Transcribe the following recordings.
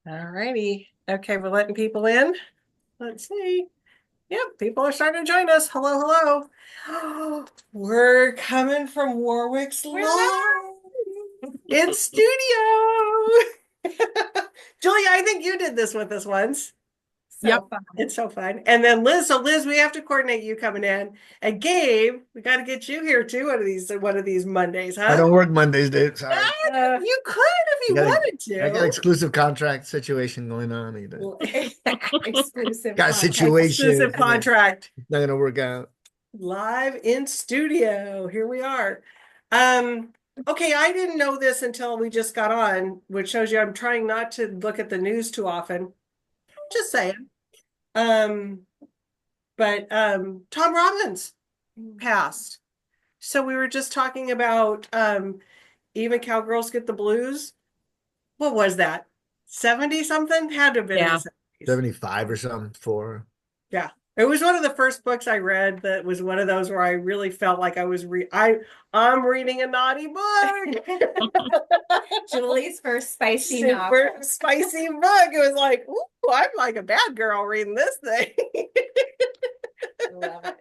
All righty. Okay, we're letting people in. Let's see. Yep, people are starting to join us. Hello, hello. We're coming from Warwick's We're live in studio. Julia, I think you did this with us once. Yep. So fun. It's so fun. And then Liz, so Liz, we have to coordinate you coming in. And Gabe, we got to get you here too one of these Mondays, I huh? don't work Mondays, Dave. Sorry. You could if I you got a, wanted I got to. exclusive contract situation going on. exclusive Got a content. situation. Exclusive contract. It's not gonna work out. Live in studio. Here we are. Um, okay, I didn't know this until we just got on, which shows you I'm trying not to look at the news too often. Just saying. Um, but Tom Robbins passed. So we were just talking about even cowgirls get the blues. What was that? 70 something? Had to have been in the Yeah. 70s. 75 or something for. Yeah. It was one of the first books I read that was one of those where I really felt like I'm reading a naughty book. Julie's first spicy Super novel. spicy book. It was like, ooh, I'm like a bad girl reading this thing. Love it.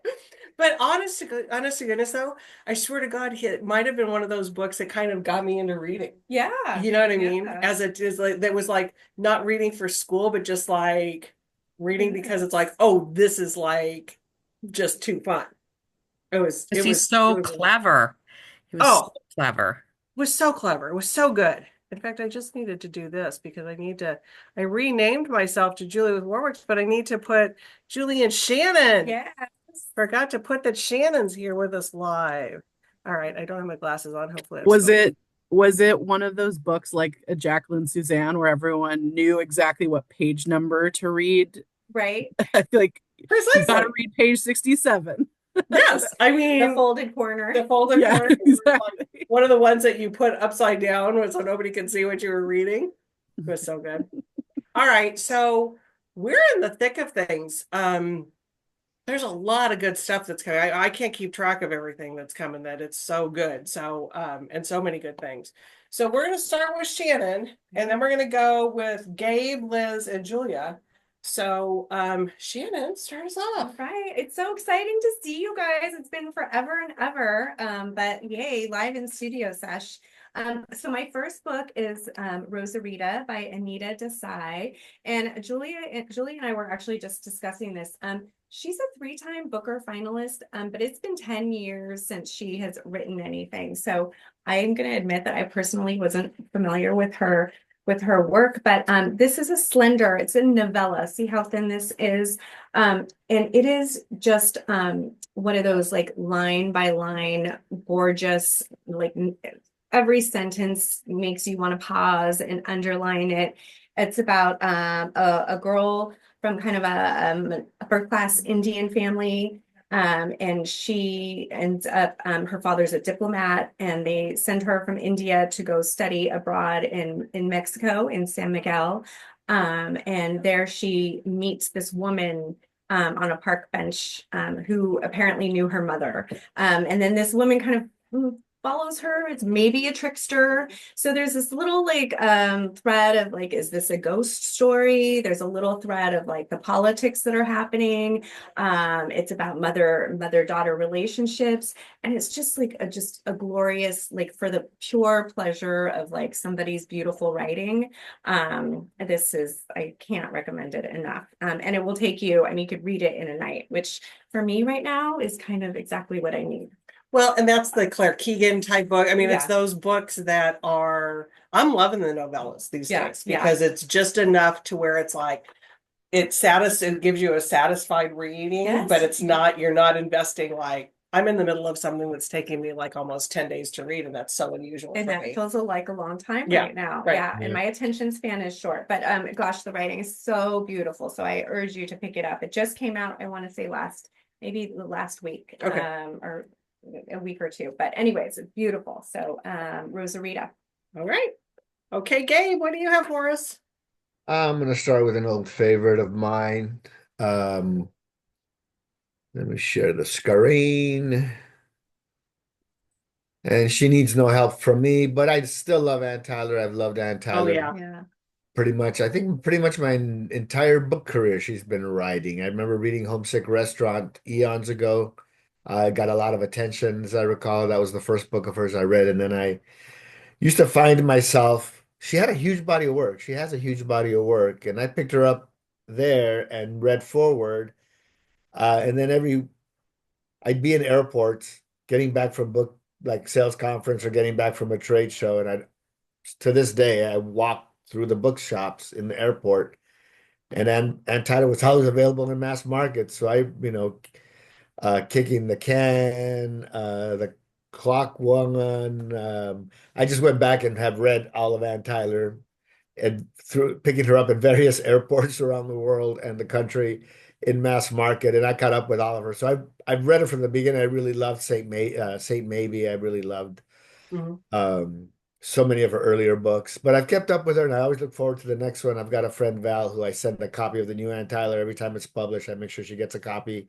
But honest to goodness, though, I swear to God, it might have been one of those books that kind of got me into reading. Yeah. You know what I mean? Yeah. As it is like that was like not reading for school, but just like reading because it's like, oh, this is like just too fun. It was it Because he's was it so was clever. He was so oh, clever. it was so clever. It was so good. In fact, I just needed to do this because I renamed myself to Julie with Warwick, but I need to put Julie and Shannon. Yes. Forgot to put that Shannon's here with us live. All right, I don't have my glasses on. Hopefully, Was it one of those books like a Jacqueline Suzanne where everyone knew exactly what page number to read? Right. I feel like you gotta precisely. read page 67. Yes, I The mean folded corner. the folded Yeah, corner was like exactly. one of the ones that you put upside down so nobody could see what you were reading. It was so good. All right, so we're in the thick of things. There's a lot of good stuff that's coming. I can't keep track of everything that's coming. That it's so good. So and so many good things. So we're gonna start with Shannon, and then we're gonna go with Gabe, Liz, and Julia. So Shannon, start us All off. right. It's so exciting to see you guys. It's been forever and ever. But yay, live in studio sesh. So my first book is Rosarita by Anita Desai. And Julie and I were actually just discussing this. She's a three-time Booker finalist, but it's been 10 years since she has written anything. So I am going to admit that I personally wasn't familiar with her work, but this is it's a novella. See how thin this is? And it is just one of those like line by line, gorgeous, like every sentence makes you want to pause and underline it. It's about a girl from kind of a upper class Indian family. And she ends up, her father's a diplomat, and they send her from India to go study abroad in Mexico, in San Miguel. And there she meets this woman on a park bench who apparently knew her mother. And then this woman kind of follows her. It's maybe a trickster. So there's this little like thread of like, is this a ghost story? There's a little thread of like the politics that are happening. It's about mother-daughter relationships. And it's just like just a glorious, like for the pure pleasure of like somebody's beautiful writing. I can't recommend it enough. And it will take you, I mean, you could read it in a night, which for me right now is kind of exactly what I need. Well, and that's the Claire Keegan type book. I mean, it's Yeah. those books that are, I'm loving the novellas these Yeah, days yeah. because it's just enough to where it's like, it gives you a satisfied reading, Yes. but it's not, you're not investing like, I'm in the middle of something that's taking me like almost 10 days to read, and that's so unusual And for that me. feels like a long time Yeah, right now. right. Yeah. And my attention span is short, but gosh, the writing is so beautiful. So I urge you to pick it up. It just came out, I want to say maybe the last week. Okay. Or a week or two. But anyways, it's beautiful. So Rosarita. All right. Okay, Gabe, what do you have for us? I'm gonna start with an old favorite of mine. Um, Let me share the screen. And she needs no help from me, but I still love Ann Tyler. I've loved Ann Oh Tyler yeah. Yeah. pretty much, I think pretty much my entire book career she's been writing. I remember reading Homesick Restaurant eons ago. I got a lot of attention, as I recall. That was the first book of hers I read, and then I used to find myself, she had a huge body of work. She has a huge body of work, and I picked her up there and read forward. And then I'd be in airports getting back from book like sales conference or getting back from a trade show, and I to this day I walk through the bookshops in the airport, and Ann Tyler was always available in mass market. So Kicking the Can, the Clock Woman. I just went back and have read all of Ann Tyler and through picking her up at various airports around the world and the country in mass market, and I caught up with Oliver. So I've read it from the beginning. I really loved Saint Maybe. I really loved Mhm. um, so many of her earlier books, but I've kept up with her, and I always look forward to the next one. I've got a friend Val who I send a copy of the new Ann Tyler every time it's published. I make sure she gets a copy.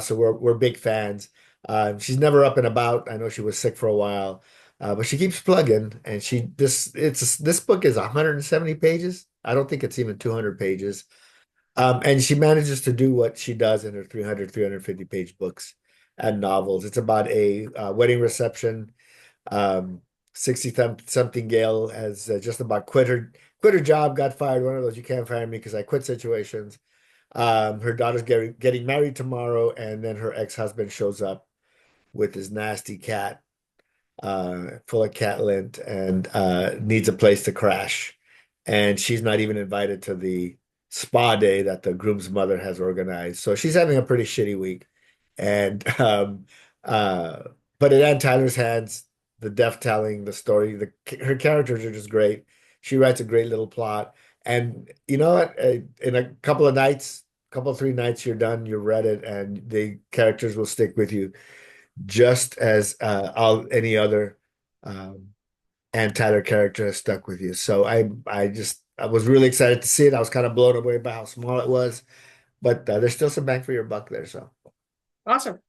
So we're big fans. She's never up and about. I know she was sick for a while, but she keeps plugging. And this book is 170 pages. I don't think it's even 200 pages. And she manages to do what she does in her 350 page books and novels. It's about a wedding reception. 60 something Gail has just about quit her job, got fired. One of those you can't fire me because I quit situations. Her daughter's getting married tomorrow, and then her ex-husband shows up with his nasty cat, full of cat lint, and needs a place to crash. And she's not even invited to the spa day that the groom's mother has organized. So she's having a pretty shitty week. And uh, but in Ann Tyler's hands, the death telling, the story, her characters are just great. She writes a great little plot. And you know what? In a couple of nights, couple three nights, you're done, you read it, and the characters will stick with you just as any other um, Ann Tyler character has stuck with you. So I was really excited to see it. I was kind of blown away by how small it was, but there's still some bang for your buck there. So Awesome.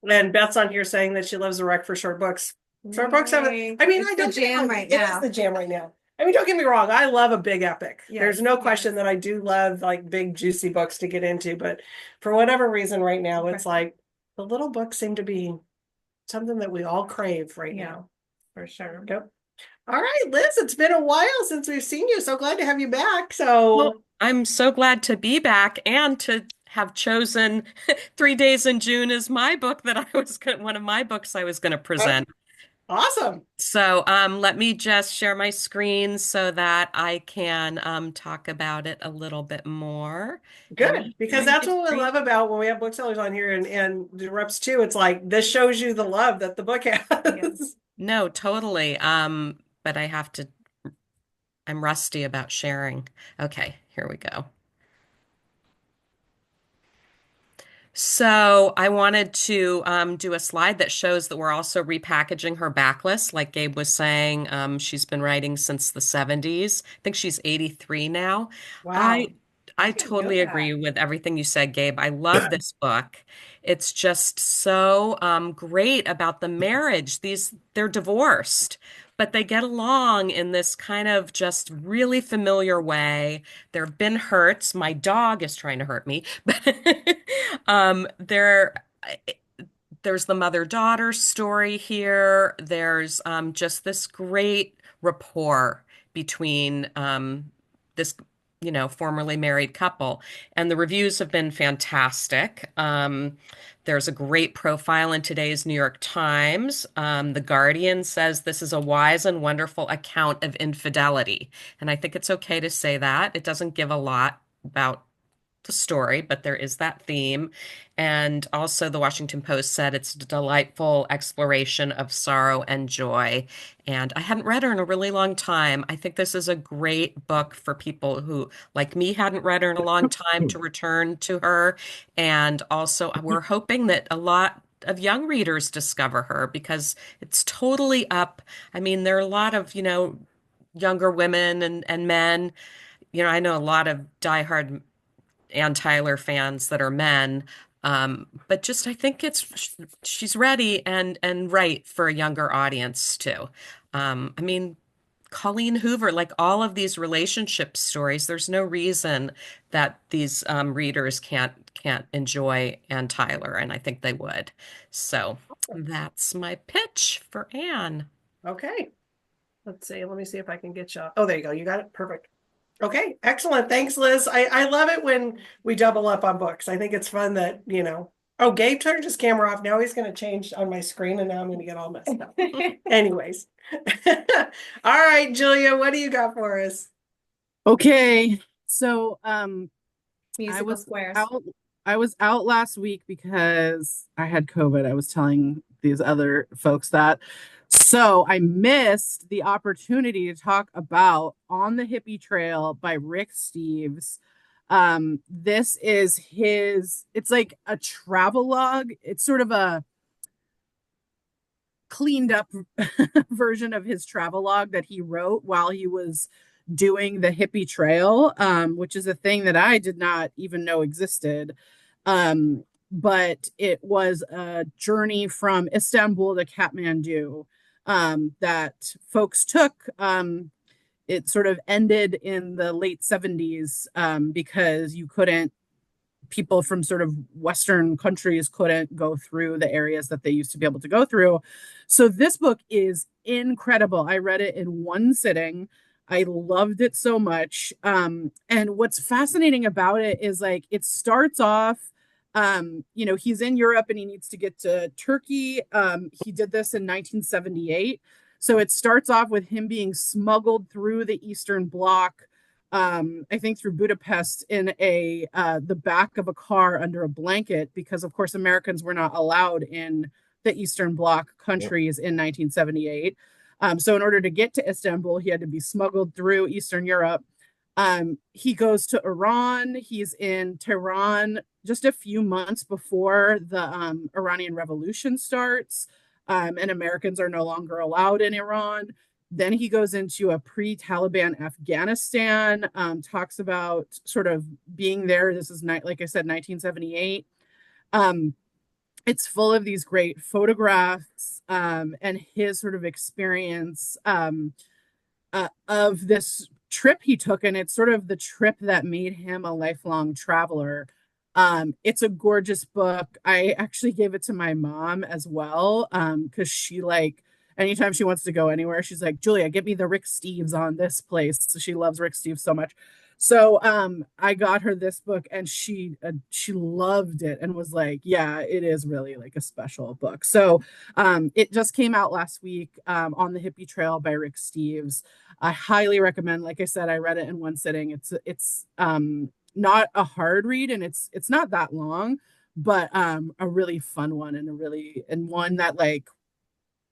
And Beth's on here saying that she loves the rec for short books. Short books have, Yay. I mean, It's I the don't get me jam wrong, right it is now. the jam right now. I mean, don't get me wrong, I love a big epic. There's Yes, no question yes. that I do love like big juicy books to get into, but for whatever reason right now, it's Okay. like the little books seem to be something that we all crave right Yeah. now. For sure. Yep. All right, Liz, it's been a while since we've seen you. So glad to have you back. Well, So I'm so glad to be back and to have chosen 3 Days in June as my book that one of my books I was going to present. awesome. So, let me just share my screen so that I can talk about it a little bit more. Am I Good, because sharing that's my what we screen? love about when we have booksellers on here and the reps too. It's like this shows you the love that the book has. Yes. No, totally. But I'm rusty about sharing. Okay, here we go. So I wanted to do a slide that shows that we're also repackaging her backlist. Like Gabe was saying, she's been writing since the 70s. I think she's 83 now. Wow. I Didn't know totally agree that. with everything you said, Gabe. I love this book. It's just so great about the marriage. They're divorced, but they get along in this kind of just really familiar way. There have been hurts. My dog is trying to hurt me, but there's the mother-daughter story here. There's just this great rapport between this, formerly married couple. And the reviews have been fantastic. There's a great profile in today's New York Times. The Guardian says this is a wise and wonderful account of infidelity. And I think it's okay to say that. It doesn't give a lot about the story, but there is that theme. And also, the Washington Post said it's a delightful exploration of sorrow and joy. And I hadn't read her in a really long time. I think this is a great book for people who, like me, hadn't read her in a long time to return to her. And also, we're hoping that a lot of young readers discover her because it's totally up. I mean, there are a lot of, younger women and men. I know a lot of diehard Ann Tyler fans that are men. But just I think she's ready and right for a younger audience too. I mean, Colleen Hoover, like all of these relationship stories, there's no reason that these readers can't enjoy Ann Tyler, and I think they would. So that's my pitch for Anne. Okay. Let's see. Let me see if I can get you. Oh, there you go. You got it. Perfect. Okay. Excellent. Thanks, Liz. I love it when we double up on books. I think it's fun that, oh, Gabe turned his camera off. Now he's going to change on my screen and now I'm going to get all messed up. Anyways. All right, Julia, what do you got for us? Okay. So, I Musical was squares. out last week because I had COVID. I was telling these other folks that. So I missed the opportunity to talk about On the Hippie Trail by Rick Steves. This is it's like a travelogue. It's sort of a cleaned up version of his travelogue that he wrote while he was doing the hippie trail, which is a thing that I did not even know existed. But it was a journey from Istanbul to Kathmandu that folks took. It sort of ended in the late 70s because people from sort of Western countries couldn't go through the areas that they used to be able to go through. So this book is incredible. I read it in one sitting. I loved it so much. And what's fascinating about it is like it starts off, he's in Europe and he needs to get to Turkey. He did this in 1978. So it starts off with him being smuggled through the Eastern Bloc, I think through Budapest in the back of a car under a blanket, because of course Americans were not allowed in the Eastern Bloc countries in 1978. So in order to get to Istanbul, he had to be smuggled through Eastern Europe. He goes to Iran. He's in Tehran just a few months before the Iranian Revolution starts, and Americans are no longer allowed in Iran. Then he goes into a pre-Taliban Afghanistan, talks about sort of being there. This is, like I said, 1978. It's full of these great photographs and his sort of experience of this trip he took. And it's sort of the trip that made him a lifelong traveler. It's a gorgeous book. I actually gave it to my mom as well because she anytime she wants to go anywhere, she's like, Julia, get me the Rick Steves on this place. So she loves Rick Steves so much. So I got her this book and she loved it and was like, yeah, it is really like a special book. So it just came out last week, On the Hippie Trail by Rick Steves. I highly recommend. Like I said, I read it in one sitting. It's not a hard read and it's not that long, but a really fun one and one that like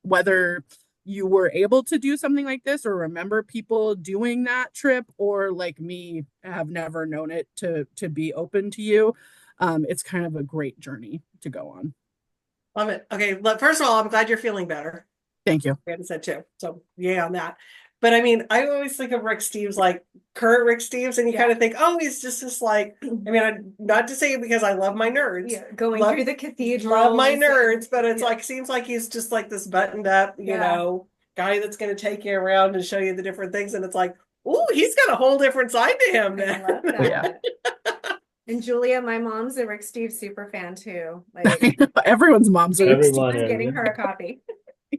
whether you were able to do something like this or remember people doing that trip or like me have never known it to be open to you, it's kind of a great journey to go on. Love it. Okay, first of all, I'm glad you're feeling better. Thank you. I said too. So yeah, on that. But I mean, I always think of Rick Steves like current Rick Steves, and you kind of think, oh, he's just this like. I mean, not to say it because I love my nerds. Yeah, going through the cathedral. Love my nerds, but it's like seems like he's just like this buttoned up, guy that's going to take you around and show you the different things, and it's like, ooh, he's got a whole different side to him. I love that. Yeah. And Julia, my mom's a Rick Steves super fan too. Like everyone's mom's a Rick Everyone Steves. I'm getting her a copy.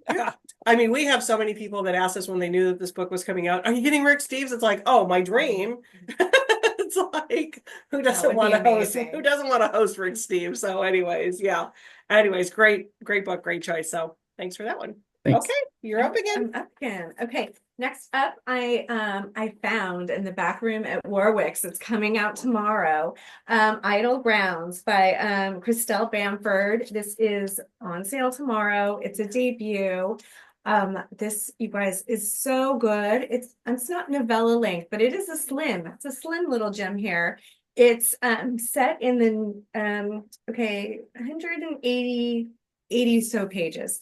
Yeah. I mean, we have so many people that asked us when they knew that this book was coming out, are you getting Rick Steves? It's like, oh, my dream. It's like, who doesn't want to host? Who doesn't want to host Rick Steves? So anyways, yeah. Anyways, great book, great choice. So thanks for that one. Thanks. Okay, you're up again. I'm up again. Okay. Next up, I found in the back room at Warwick's. It's coming out tomorrow. Idle Grounds by Christelle Bamford. This is on sale tomorrow. It's a debut. This, you guys, is so good. It's not novella length, but it's a slim little gem here. It's set in the 180 so pages.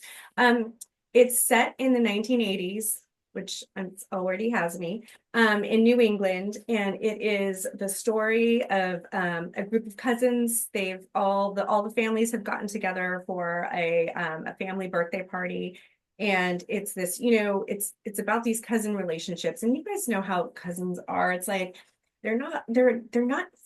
It's set in the 1980s, which already has me, in New England, and it is the story of a group of cousins. All the families have gotten together for a family birthday party, And it's this, it's about these cousin relationships. And you guys know how cousins are. It's like they're not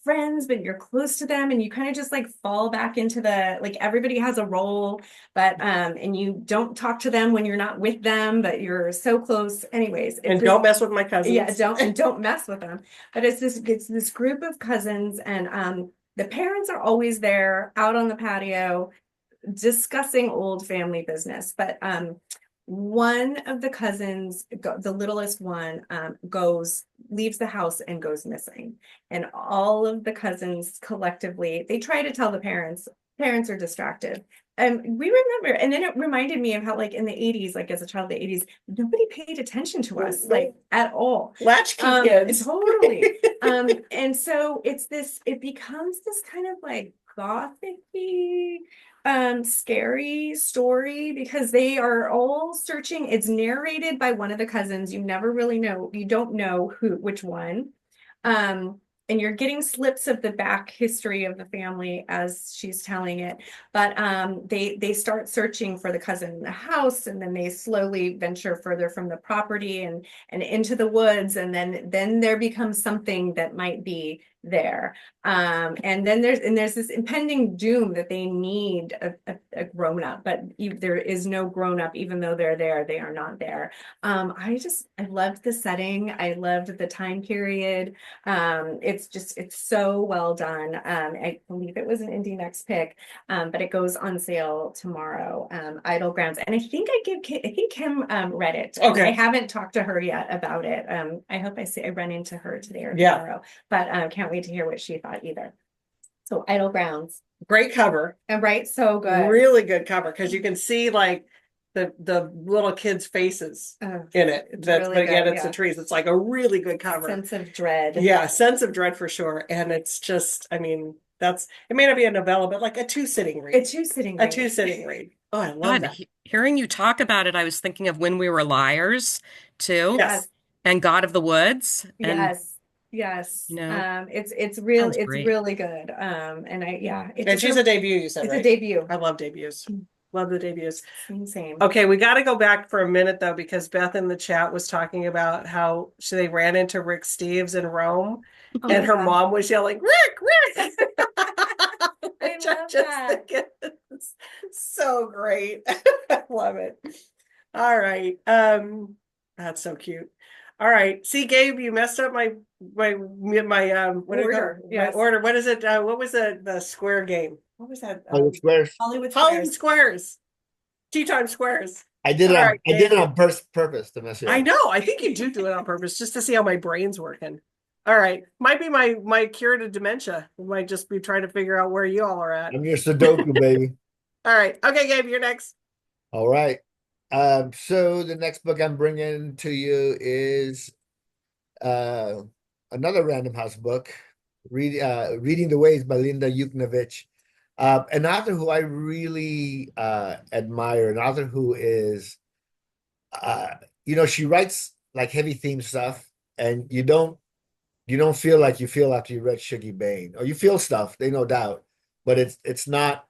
friends, but you're close to them, and you kind of just like fall back into the, like, everybody has a role, but and you don't talk to them when you're not with them, but you're so close. Anyways, And don't mess with my cousins. yeah, don't mess with them. But it's this group of cousins, and the parents are always there out on the patio discussing old family business. But one of the cousins, the littlest one, leaves the house and goes missing. And all of the cousins collectively, they try to tell the parents. Parents are distracted. And we remember, and then it reminded me of how, like, in the 80s, like as a child of the 80s, nobody paid attention to us, like, at all. Latchkey kids. Totally. And so it becomes this kind of like gothic-y, scary story, because they are all searching. It's narrated by one of the cousins. You never really know. You don't know which one. And you're getting slips of the back history of the family as she's telling it. But they start searching for the cousin in the house, and then they slowly venture further from the property and into the woods, and then there becomes something that might be there. And then there's this impending doom that they need a grown-up, but there is no grown-up. Even though they're there, they are not there. I loved the setting. I loved the time period. It's so well done. I believe it was an Indie Next Pick, but it goes on sale tomorrow. Idle Grounds, and I think Kim read it. Okay. I haven't talked to her yet about it. I hope I run into her today or Yeah. tomorrow, but can't wait to hear what she thought either. So Idle Grounds, Great cover. and right, so good. Really good cover, because you can see like the little kids' faces Oh, in it. it's But really again, good, it's yeah. the trees. It's like a really good cover. Sense of dread. Yeah, sense of dread for sure. And it's just, I mean, it may not be a novella, but like a two-sitting read. A two-sitting A read. two-sitting read. Oh, I love God, that. hearing you talk about it, I was thinking of When We Were Liars too, Yes. and God of the Woods. And Yes. It's Sounds great. really good. And she's a debut, you said, it's right? a debut. I love debuts. Love the debuts. Same. Okay, we got to go back for a minute though, because Beth in the chat was talking about how they ran into Rick Steves in Rome, Oh and my her God. mom was yelling, Rick! I Which love just that. think it's so great. I love it. All right. That's so cute. All right. See, Gabe, you messed up my what do you call it? Order. My Yes. order. What is it? What was the square game? What was that? Hollywood Squares. Hollywood Hollywood Squares. Squares. Tea time squares. I did it All on, right, I did it Gabe. on purpose to mess you up. I know. I think you do it on purpose, just to see how my brain's working. All right. Might be my cure to dementia. We might just be trying to figure out where you all are at. I'm your Sudoku, baby. All right. Okay, Gabe, you're next. All right. So the next book I'm bringing to you is another Random House book, Reading the Waves by Linda Yuknavitch, an author who I really admire, an author who is, she writes like heavy theme stuff, and you don't feel like you feel after you read Shuggie Bain, or you feel stuff, they no doubt, but it's not.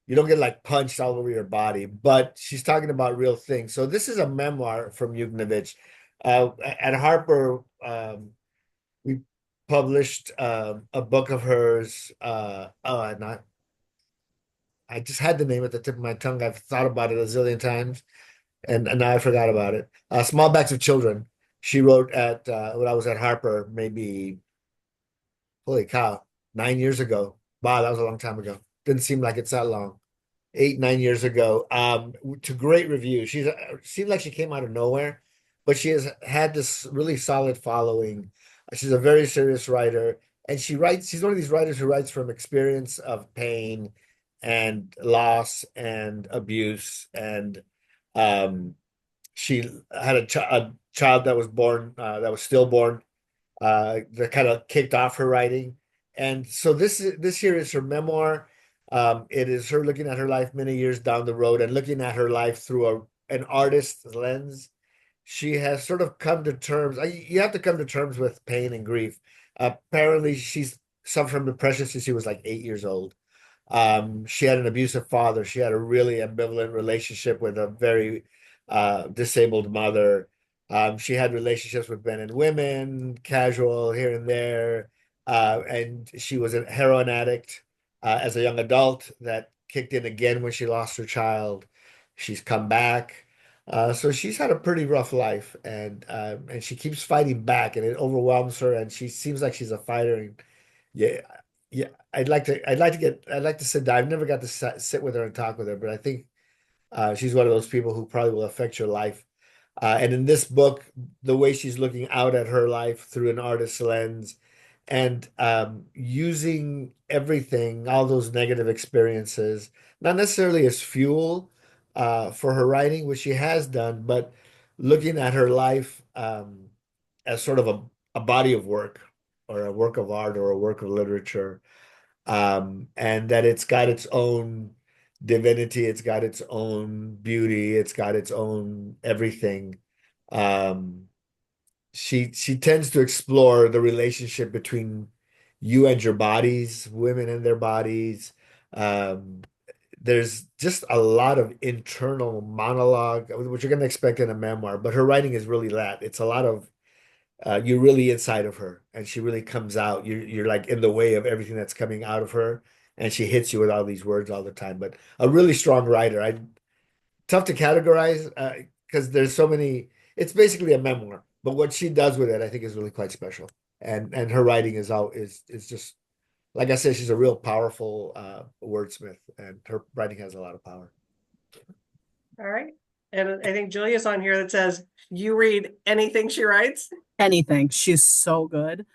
You don't get like punched all over your body, but she's talking about real things. So this is a memoir from Yuknavitch. At Harper, we published a book of hers. I just had the name at the tip of my tongue. I've thought about it a zillion times, and now I forgot about it. Small Backs of Children. She wrote at when I was at Harper, maybe, holy cow, 9 years ago. Wow, that was a long time ago. Didn't seem like it's that long. 8-9 years ago, to great reviews. Seemed like she came out of nowhere, but she has had this really solid following. She's a very serious writer, and she's one of these writers who writes from experience of pain and loss and abuse. And she had a child that was born, that was stillborn, that kind of kicked off her writing. And so this here is her memoir. It is her looking at her life many years down the road and looking at her life through an artist's lens. She has sort of come to terms. You have to come to terms with pain and grief. Apparently, she's suffered from depression since she was like 8 years old. She had an abusive father. She had a really ambivalent relationship with a very disabled mother. She had relationships with men and women, casual here and there, and she was a heroin addict as a young adult that kicked in again when she lost her child. She's come back. So she's had a pretty rough life, and she keeps fighting back, and it overwhelms her. And she seems like she's a fighter. And yeah, yeah, I'd like to sit down. I've never got to sit with her and talk with her, but I think she's one of those people who probably will affect your life. And in this book, the way she's looking out at her life through an artist's lens and using everything, all those negative experiences, not necessarily as fuel for her writing, which she has done, but looking at her life as sort of a body of work or a work of art or a work of literature, and that it's got its own divinity, it's got its own beauty, it's got its own everything. Um, she tends to explore the relationship between you and your bodies, women and their bodies. Um, there's just a lot of internal monologue, which you're going to expect in a memoir, but her writing is really that. It's a lot of you're really inside of her, and she really comes out. You're like in the way of everything that's coming out of her, and she hits you with all these words all the time. But a really strong writer. I tough to categorize because there's so many. It's basically a memoir, but what she does with it, I think, is really quite special. And her writing is just like I said, she's a real powerful wordsmith, and her writing has a lot of power. All right. And I think Julia's on here that says you read anything she writes. Anything. She's so good.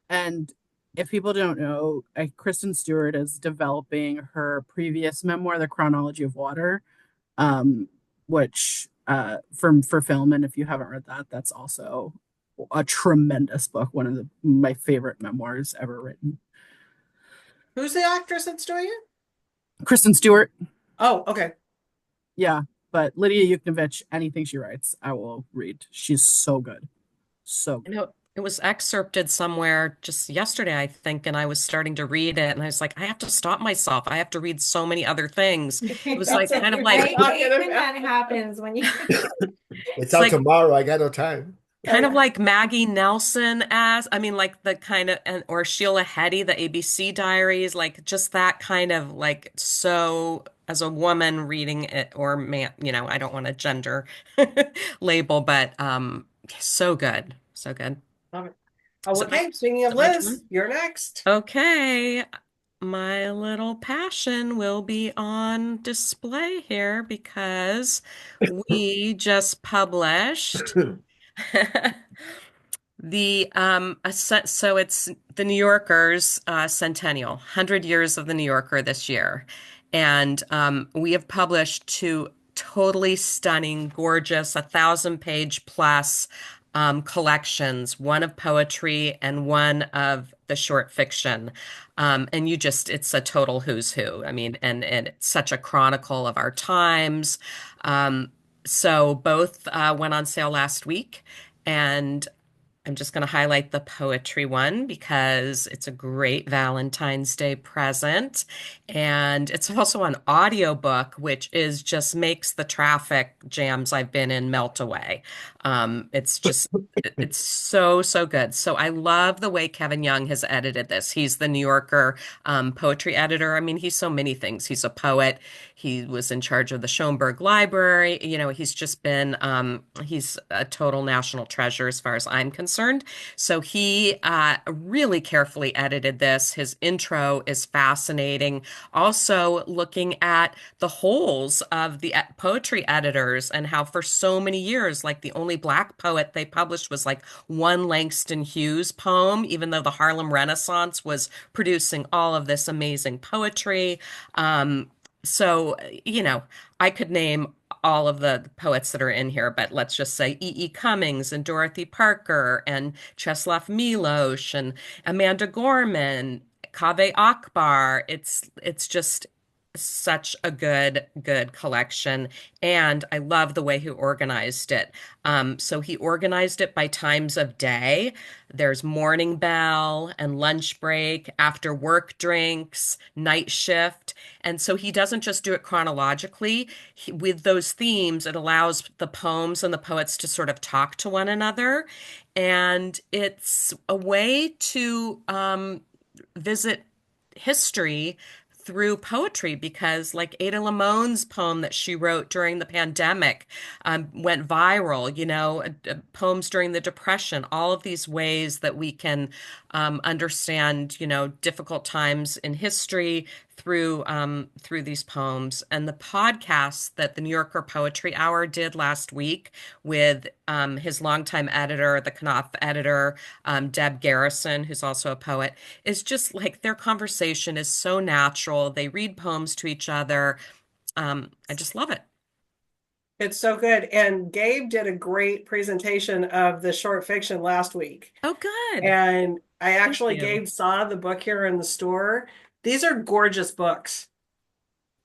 And if people don't know, Kristen Stewart is developing her previous memoir, The Chronology of Water, which for film. And if you haven't read that, that's also a tremendous book. One of my favorite memoirs ever written. Who's the actress that's doing it? Kristen Stewart. Oh, okay. Yeah. But Lydia Yuknavitch, anything she writes, I will read. She's so good. So You good. know, it was excerpted somewhere just yesterday, I think, and I was starting to read it, and I was like, I have to stop myself. I have to read so many other things. It was like kind of like I hate when that happens when you It's It's out like tomorrow. I got no time. kind of like Maggie Nelson as, I mean, like the kind of, and or Sheila Heti, the ABC Diaries, like just that kind of like so as a woman reading it or man, I don't want to gender label, but so good, so good. Love it. Is Oh, it my, okay. Speaking is of it my Liz, turn? you're next. Okay, my little passion will be on display here because we just published so it's the New Yorker's centennial, 100 years of the New Yorker this year. And we have published two totally stunning, gorgeous, 1,000-page plus collections, one of poetry and one of the short fiction. And it's a total who's who. I mean, and it's such a chronicle of our times. So both went on sale last week. And I'm just going to highlight the poetry one because it's a great Valentine's Day present. And it's also an audiobook, which is just makes the traffic jams I've been in melt away. It's so, so good. So I love the way Kevin Young has edited this. He's the New Yorker poetry editor. I mean, he's so many things. He's a poet. He was in charge of the Schoenberg Library. He's just been, he's a total national treasure as far as I'm concerned. So he really carefully edited this. His intro is fascinating. Also, looking at the holes of the poetry editors and how for so many years, like the only Black poet they published was like one Langston Hughes poem, even though the Harlem Renaissance was producing all of this amazing poetry. So, I could name all of the poets that are in here, but let's just say E. E. Cummings and Dorothy Parker and Czeslaw Milosz and Amanda Gorman, Kaveh Akbar. It's just such a good collection. And I love the way he organized it. So he organized it by times of day. There's morning bell and lunch break, after work drinks, night shift. And so he doesn't just do it chronologically. With those themes, it allows the poems and the poets to sort of talk to one another. And it's a way to visit history through poetry, because like Ada Lamone's poem that she wrote during the pandemic went viral, poems during the Depression, all of these ways that we can understand, difficult times in history through these poems. And the podcast that the New Yorker Poetry Hour did last week with his longtime editor, the Knopf editor, Deb Garrison, who's also a poet, is just like their conversation is so natural. They read poems to each other. I just love it. It's so good. And Gabe did a great presentation of the short fiction last week. Oh, good. And I actually, you. Gabe saw the book here in the store. These are gorgeous books.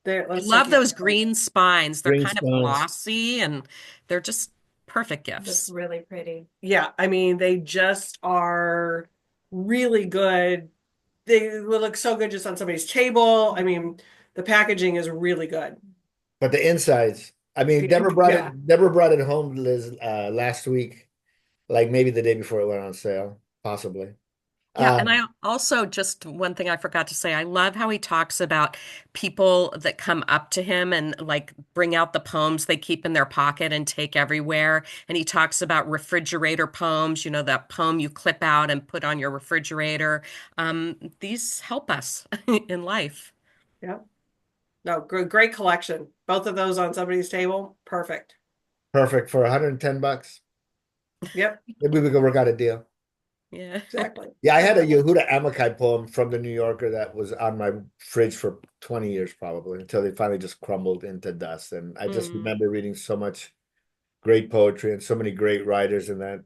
I love those green spines. They're Green kind of spines. glossy and they're just perfect That's gifts. really pretty. Yeah, I mean, they just are really good. They will look so good just on somebody's table. I mean, the packaging is really good. But the insides, I mean, Yeah. Deborah brought it home, Liz, last week, like maybe the day before it went on sale, possibly. Yeah, and I also, just one thing I forgot to say, I love how he talks about people that come up to him and like bring out the poems they keep in their pocket and take everywhere. And he talks about refrigerator poems, that poem you clip out and put on your refrigerator. These help us in life. Yeah. No, great collection. Both of those on somebody's table. Perfect. Perfect for $110. Yep, Maybe we can work out a deal. Yeah. exactly. Yeah, I had a Yehuda Amichai poem from the New Yorker that was on my fridge for 20 years probably, until they finally just crumbled into dust. And I just remember reading so much great poetry and so many great writers in that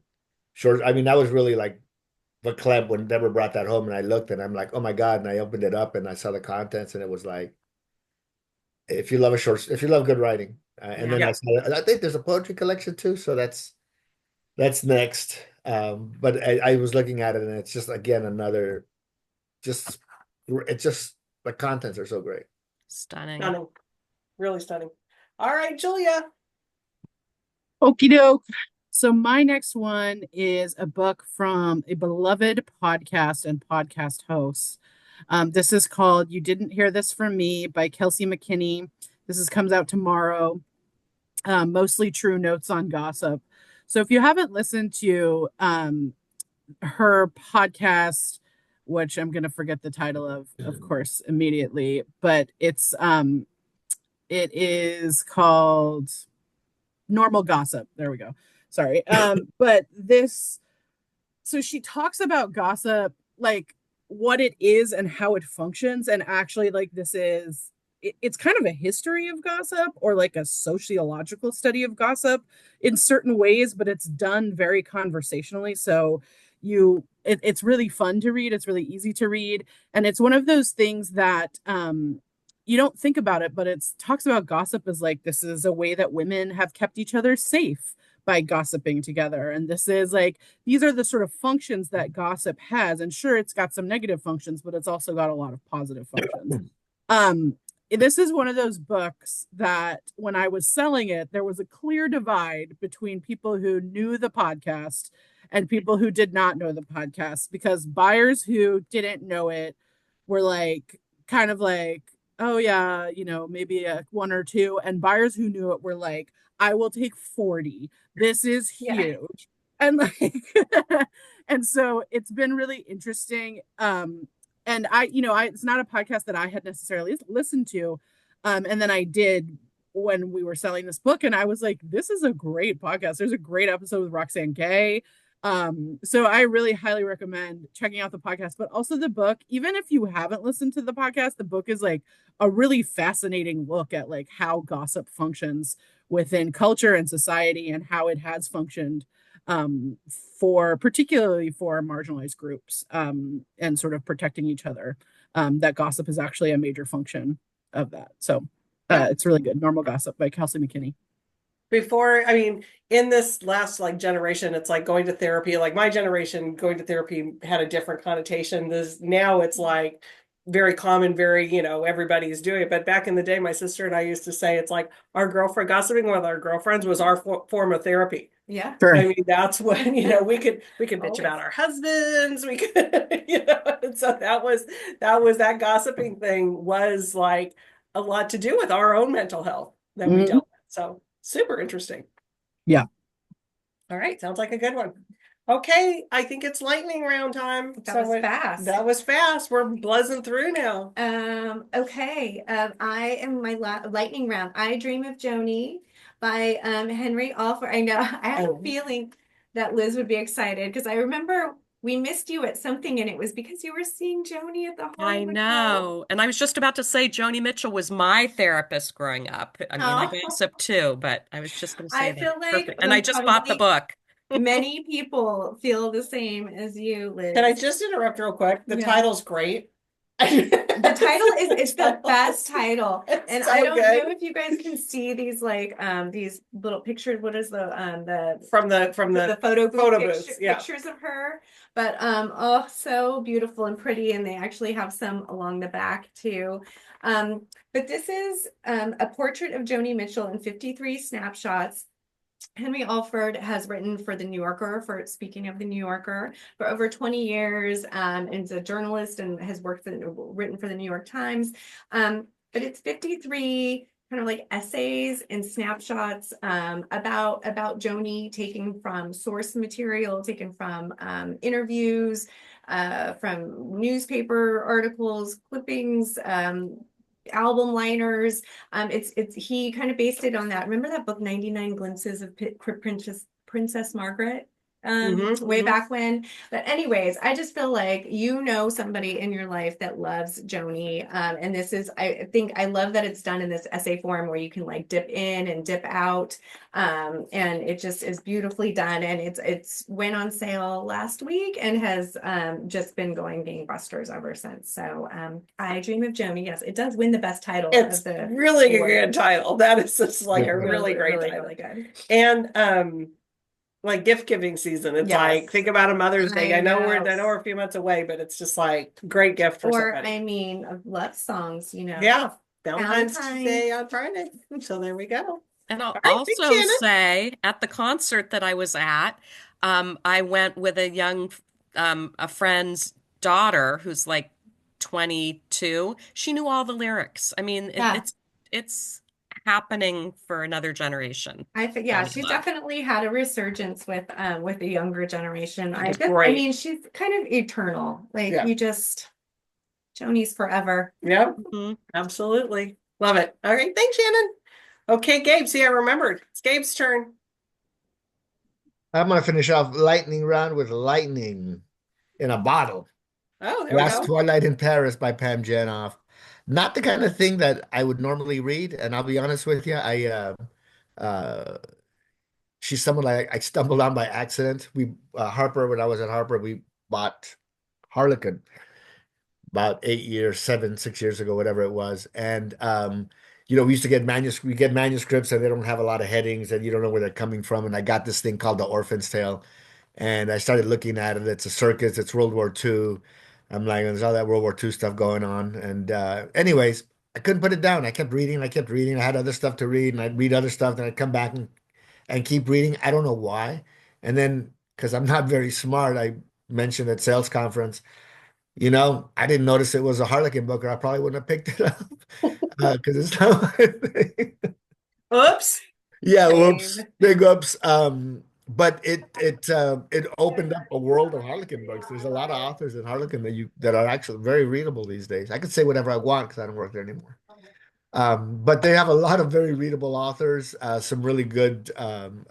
short. I mean, that was really like Verklempt when Deborah brought that home, and I looked and I'm like, oh my God. And I opened it up and I saw the contents, and it was like, if you love good writing. And then Yeah. I think there's a poetry collection too. So that's next. But I was looking at it, and it's just, again, another, it's just, the contents are so great. Stunning. Stunning. Really stunning. All right, Julia. Okie doke. So my next one is a book from a beloved podcast and podcast host. This is called You Didn't Hear This From Me by Kelsey McKinney. Comes out tomorrow. Mostly true notes on gossip. So if you haven't listened to her podcast, which I'm going to forget the title of course, immediately, but it is called Normal Gossip. There we go. Sorry. But so she talks about gossip, like what it is and how it functions. And actually, like, it's kind of a history of gossip, or like a sociological study of gossip in certain ways, but it's done very conversationally. So it's really fun to read. It's really easy to read. And it's one of those things that you don't think about it, but it talks about gossip as like, this is a way that women have kept each other safe by gossiping together. And this is like, these are the sort of functions that gossip has. And sure, it's got some negative functions, but it's also got a lot of positive functions. This is one of those books that when I was selling it, there was a clear divide between people who knew the podcast and people who did not know the podcast, because buyers who didn't know it were like, kind of like, oh yeah, maybe one or two. And buyers who knew it were like, I will take 40. This is huge. Yeah. And like, and so it's been really interesting. And it's not a podcast that I had necessarily listened to. And then I did when we were selling this book, and I was like, this is a great podcast. There's a great episode with Roxane Gay. So I really highly recommend checking out the podcast, but also the book. Even if you haven't listened to the podcast, the book is like a really fascinating look at like how gossip functions within culture and society, and how it has functioned particularly for marginalized groups, and sort of protecting each other. That gossip is actually a major function of that. So it's really good. Normal Gossip by Kelsey McKinney. Before, I mean, in this last like generation, it's like going to therapy. Like my generation, going to therapy had a different connotation. This now it's like very common, very, everybody's doing it. But back in the day, my sister and I used to say it's like our girlfriend gossiping with our girlfriends was our form of therapy. Yeah. Sure. I mean, that's when, we could bitch about our husbands. We could, and so that gossiping thing was like a lot to do with our own mental health that we Mhm. dealt with. So super interesting. Yeah. All right. Sounds like a good one. Okay. I think it's lightning round time. That was fast. That was fast. We're buzzing through now. Okay. I am my lightning round. I Dream of Joni by Henry Alford. I know I have Oh. a feeling that Liz would be excited because I remember we missed you at something and it was because you were seeing Joni at the I Hollywood Bowl. know. And I was just about to say Joni Mitchell was my therapist growing up. I mean, I Oh. gossip too, but I was just going to say I that. feel like Perfect. And I just bought the probably book. many people feel the same as you, Liz. Can I just interrupt real quick? The Yeah. title's great. The title it's the best title. It's And so I don't good. know if you guys can see these these little pictures. What is the From the photo booths, yeah. pictures of her? But oh, so beautiful and pretty, and they actually have some along the back too. But this is a portrait of Joni Mitchell in 53 snapshots. Henry Alford has written for The New Yorker, speaking of The New Yorker, for over 20 years, and is a journalist and has written for The New York Times. But it's 53 kind of like essays and snapshots about Joni, taken from source material, taken from interviews, from newspaper articles, clippings, album liners. He kind of based it on that. Remember that book 99 Glimpses of Princess Margaret? Way back when. But anyways, I just feel like somebody in your life that loves Joni. And this is, I think I love that it's done in this essay form where you can like dip in and dip out. And it just is beautifully done. And it's went on sale last week and has just been going gangbusters ever since. So I Dream of Joni. Yes, it does win the best title It's of the really a award. good title. That is just like a Really, really great really, title. really good. And like gift giving season. It's Yes. like think about a Mother's Day. I know we're know. a few months away, but it's just like great gift for Or somebody. I mean, love songs, Yeah. Valentine's Valentine's. Day on Friday. So there we go. And I'll All right, thanks, also Shannon. say at the concert that I was at, I went with a friend's daughter who's like 22. She knew all the lyrics. I mean, Yeah. it's happening for another generation. Yeah, Joni she's love. definitely had a resurgence with the younger generation. I Great. mean, she's kind of eternal. Like Yeah. Joni's forever. Yep. Mhm. Absolutely. Love it. All right. Thanks, Shannon. Okay, Gabe. See, I remembered. It's Gabe's turn. I'm gonna finish off lightning round with lightning in a bottle. Oh, there we Last go. Twilight in Paris by Pam Janoff. Not the kind of thing that I would normally read, and I'll be honest with you, she's someone I stumbled on by accident. Harper, when I was at Harper, we bought Harlequin about 8 years, 6 years ago, whatever it was. And we used to get manuscripts and they don't have a lot of headings and you don't know where they're coming from. And I got this thing called The Orphan's Tale. And I started looking at it. It's a circus, it's World War II. I'm like, there's all that World War II stuff going on. And anyways, I couldn't put it down. I kept reading. I had other stuff to read, and I'd read other stuff, and I'd come back and keep reading. I don't know why. And then, because I'm not very smart, I mentioned at sales conference, I didn't notice it was a Harlequin book, or I probably wouldn't have picked it up because it's not my thing. Oops. Yeah, Shame. whoops, big ups. But it opened up a world of Harlequin books. There's a lot of authors in Harlequin that are actually very readable these days. I could say whatever I want because I don't work there anymore. But they have a lot of very readable authors, some really good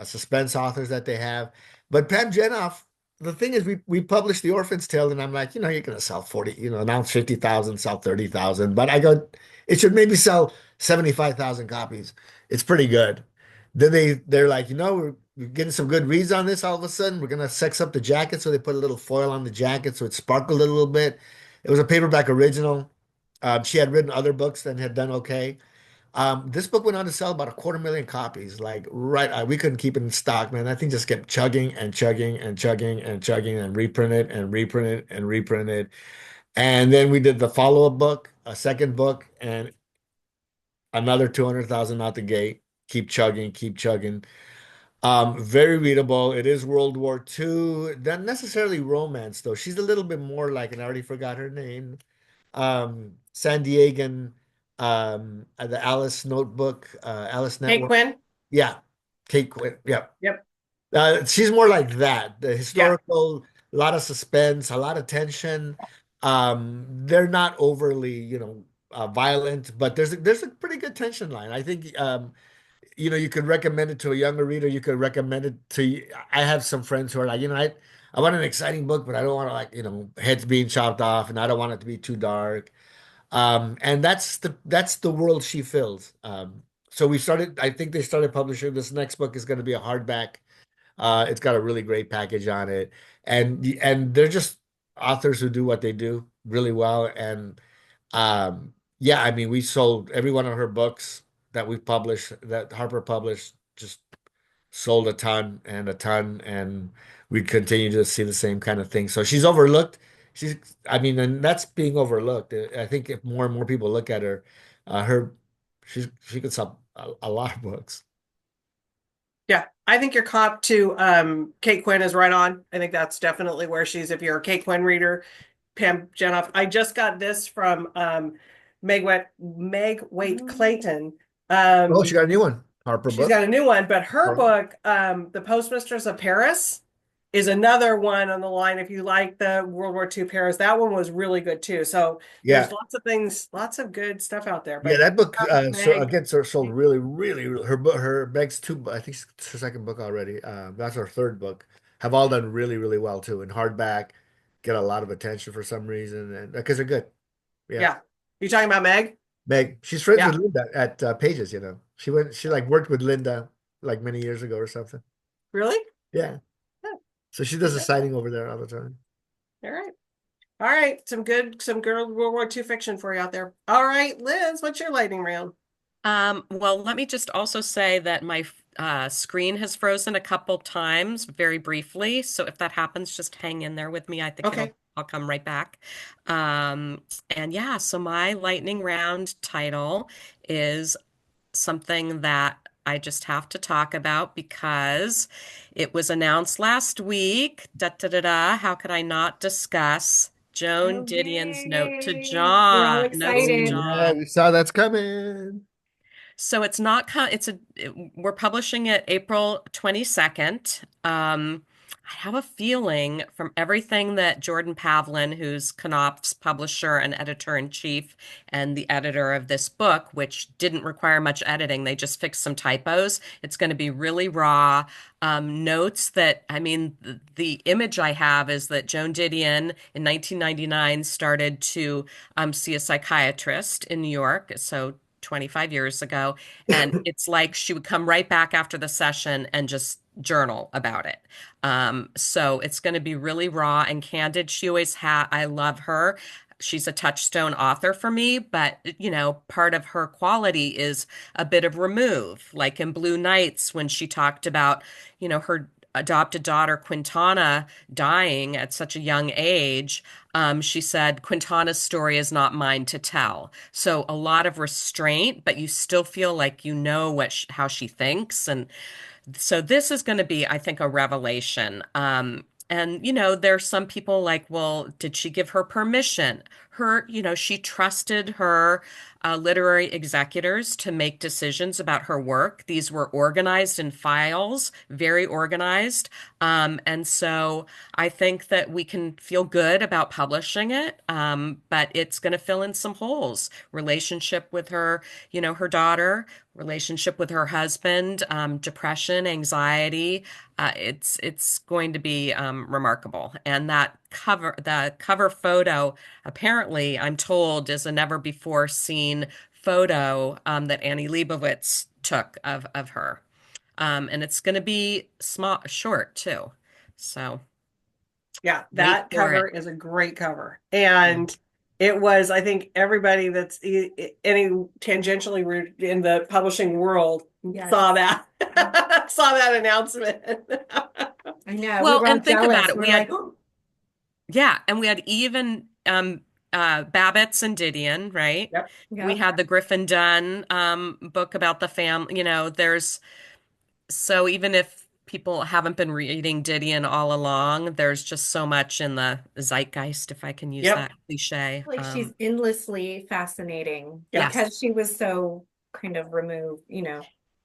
suspense authors that they have. But Pam Janoff, the thing is, we published The Orphan's Tale, and I'm like, you're going to sell 40, announce 50,000, sell 30,000. But I go, it should maybe sell 75,000 copies. It's pretty good. Then they're like, we're getting some good reads on this all of a sudden. We're going to sex up the jacket. So they put a little foil on the jacket so it sparkled a little bit. It was a paperback original. She had written other books and had done okay. This book went on to sell about 250,000 copies. Like right, we couldn't keep it in stock, man. I think just kept chugging and chugging and chugging and chugging and reprint it and reprint it and reprint it. And then we did the follow-up book, a second book, and another 200,000 out the gate. Keep chugging, keep chugging. Very readable. It is World War II, not necessarily romance though. She's a little bit more like, and I already forgot her name. San Diegan, the Alice Notebook, Alice Hey, Network. Quinn. Yeah, Kate Quinn. Yeah, Yep. she's more like that. The Yeah. historical, a lot of suspense, a lot of tension. They're not overly, violent, but there's a pretty good tension line. I think you could recommend it to a younger reader. You could recommend it to. I have some friends who are like, I want an exciting book, but I don't want to like, heads being chopped off, and I don't want it to be too dark. And that's the world she fills. So we started. I think they started publishing. This next book is going to be a hardback. It's got a really great package on it, and they're just authors who do what they do really well. And yeah, I mean, we sold every one of her books that we published, that Harper published, just sold a ton and a ton, and we continue to see the same kind of thing. So she's overlooked. She's, I mean, and that's being overlooked. I think if more and more people look at her, her, she could sell a lot of books. Yeah, I think your comp to Kate Quinn is right on. I think that's definitely where she's, if you're a Kate Quinn reader, Pam Jenoff. I just got this from Meg Waite Clayton. Oh, she got a new one, Harper She's book. got a new one, but her Or- book, The Postmistress of Paris, is another one on the line. If you like the World War II Paris, that one was really good too. So Yeah, there's lots of things, lots of good stuff out there. yeah, But that book Meg, again sold really, really, her book, her Meg's two, I think it's her second book already. That's her third book. Have all done really, really well too. And hardback get a lot of attention for some reason, and because they're good. Yeah, yeah, you talking about Meg? Meg, she's friends Yeah, with Linda at Pages. She like worked with Linda like many years ago or something. really? Yeah, Oh, so she does a okay. sighting over there all the time. All right. All right. Some good World War II fiction for you out there. All right, Liz, what's your lightning round? Well, let me just also say that my screen has frozen a couple times very briefly. So if that happens, just hang in there with me. I think Okay. I'll come right back. And yeah, so my lightning round title is something that I just have to talk about because it was announced last week. Da da da da. How could I not discuss Joan Oh, Didion's We're all Note to excited. Yeah, John. we saw that's coming. So it's not we're publishing it April 22nd. I have a feeling from everything that Jordan Pavlin, who's Knopf's publisher and editor-in-chief and the editor of this book, which didn't require much editing, they just fixed some typos. It's going to be really raw. Notes that, I mean, the image I have is that Joan Didion in 1999 started to see a psychiatrist in New York. So 25 years ago. And it's like she would come right back after the session and just journal about it. So it's going to be really raw and candid. She always had, I love her. She's a touchstone author for me, but part of her quality is a bit of remove, like in Blue Nights when she talked about, her adopted daughter Quintana dying at such a young age. She said, Quintana's story is not mine to tell. So a lot of restraint, but you still feel like you know how she thinks. And so this is going to be, I think, a revelation. And there's some people like, well, did she give her permission? She trusted her literary executors to make decisions about her work. These were organized in files, very organized. And so I think that we can feel good about publishing it, but it's going to fill in some holes. Relationship with her daughter, relationship with her husband, depression, anxiety. It's going to be remarkable. And the cover photo, apparently, I'm told, is a never before seen photo that Annie Leibovitz took of her. And it's going to be short too. So Yeah, wait that for cover it. is a great cover. And it was, I think everybody that's any tangentially rooted in the publishing world Yes. saw that, saw that announcement. I know. We Well, were all and think about jealous. it. We're We had, like, oh, yeah, and we had even Babbitts and Didion, right? Yep. We yeah. had the Griffin Dunn book about the family. There's so even if people haven't been reading Didion all along, there's just so much in the zeitgeist, if I can use Yep. that cliche. Like she's endlessly fascinating Yes. because she was so kind of removed, And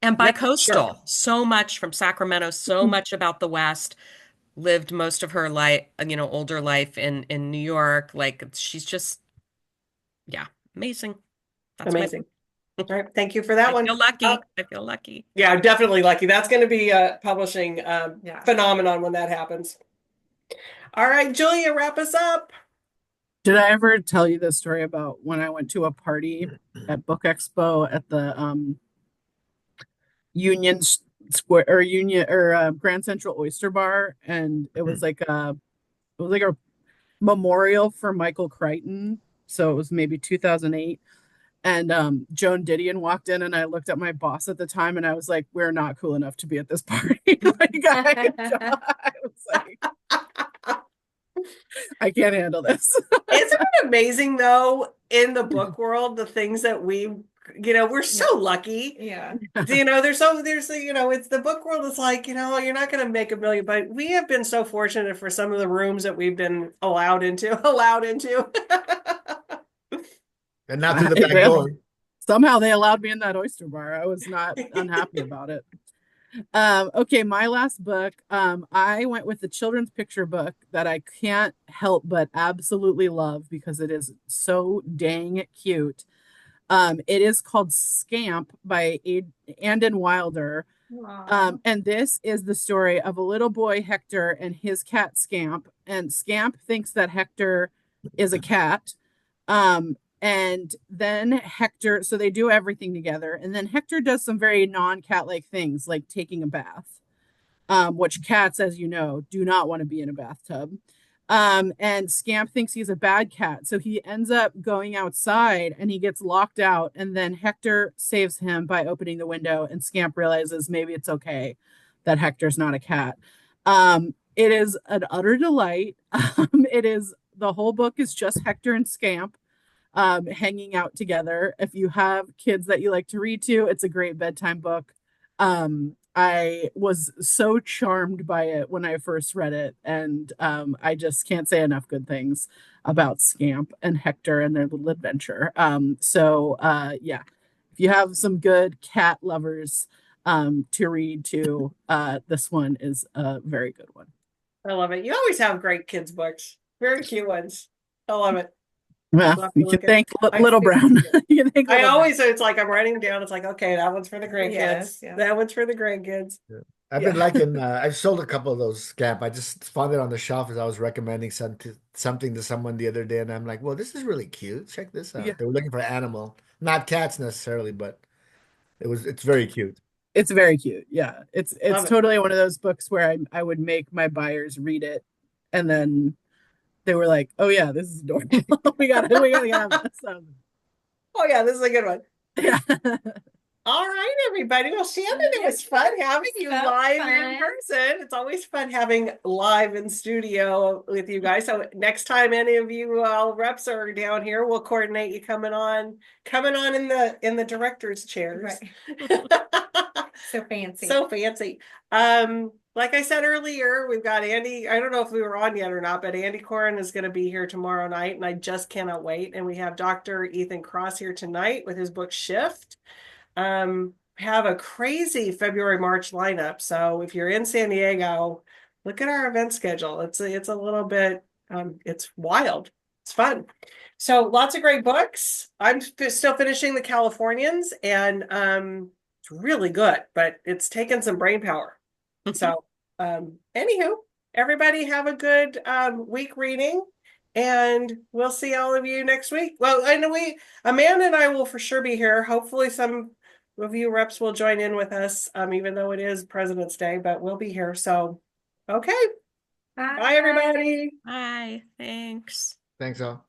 Yep, bi-coastal, so much from Sacramento, so much about the West, lived most of her life, older life in New York. Like she's just, yeah, amazing. That's my, Amazing. All right. Thank you for that I one. feel lucky. I feel lucky. Yeah, definitely lucky. That's going to be a publishing Yeah. phenomenon when that happens. All right, Julia, wrap us up. Did I ever tell you the story about when I went to a party at Book Expo at the Union Square or Grand Central Oyster Bar, and it was like a memorial for Michael Crichton. So it was maybe 2008. And Joan Didion walked in, and I looked at my boss at the time, and I was like, "We're not cool enough to be at this party." I was like, "I can't handle this." Isn't it amazing though, in the book world, the things that we're so lucky. Yeah. It's the book world is like, you're not going to make a million, but we have been so fortunate for some of the rooms that we've been allowed into. And not through the back Really? door. Somehow they allowed me in that oyster bar. I was not unhappy about it. Okay, my last book. I went with the children's picture book that I can't help but absolutely love because it is so dang cute. It is called Scamp by Andon Wilder. Aw. And this is the story of a little boy, Hector, and his cat Scamp. And Scamp thinks that Hector is a cat. And then Hector, so they do everything together. And then Hector does some very non-cat like things, like taking a bath, which cats, as you know, do not want to be in a bathtub. And Scamp thinks he's a bad cat. So he ends up going outside and he gets locked out. And then Hector saves him by opening the window. And Scamp realizes maybe it's okay that Hector's not a cat. It is an utter delight. The whole book is just Hector and Scamp hanging out together. If you have kids that you like to read to, it's a great bedtime book. I was so charmed by it when I first read it, and I just can't say enough good things about Scamp and Hector and their little adventure. Yeah, if you have some good cat lovers to read to, this one is a very good one. I love it. You always have great kids books. Very cute ones. I love it. Well, you can thank I Little think- Brown. You can thank I Little always, it's like I'm writing down. It's like, okay, that one's for the grandkids. Yes, yeah. That one's for the grandkids. I've been liking. I've sold a couple of those Scamp. I just found it on the shelf as I was recommending something to someone the other day, and I'm like, "Well, this is really cute. Check this out." Yeah. They were looking for animal, not cats necessarily, but it's very cute. It's very cute. Yeah. It's Love it. totally one of those books where I would make my buyers read it and then they were like, "Oh yeah, this is adorable. we gotta have this." Oh yeah, this is a good one. Yeah. All right, everybody. Well, Shannon, it was fun having you So live in fun. person. It's always fun having live in studio with you guys. So next time any of you reps are down here, we'll coordinate you coming on in the director's chairs. Right. So fancy. So fancy. Like I said earlier, we've got Andy. I don't know if we were on yet or not, but Andy Coren is going to be here tomorrow night, and I just cannot wait. And we have Dr. Ethan Cross here tonight with his book Shift. Have a crazy February, March lineup. So if you're in San Diego, look at our event schedule. It's a little bit, it's wild. It's fun. So lots of great books. I'm still finishing The Californians, and it's really good, but it's taken some brain power. So, anywho, everybody have a good week reading, and we'll see all of you next week. Well, I know Amanda and I will for sure be here. Hopefully some of you reps will join in with us, even though it is President's Day, but we'll be here. So, okay. Bye everybody. Bye. Thanks. Thanks all.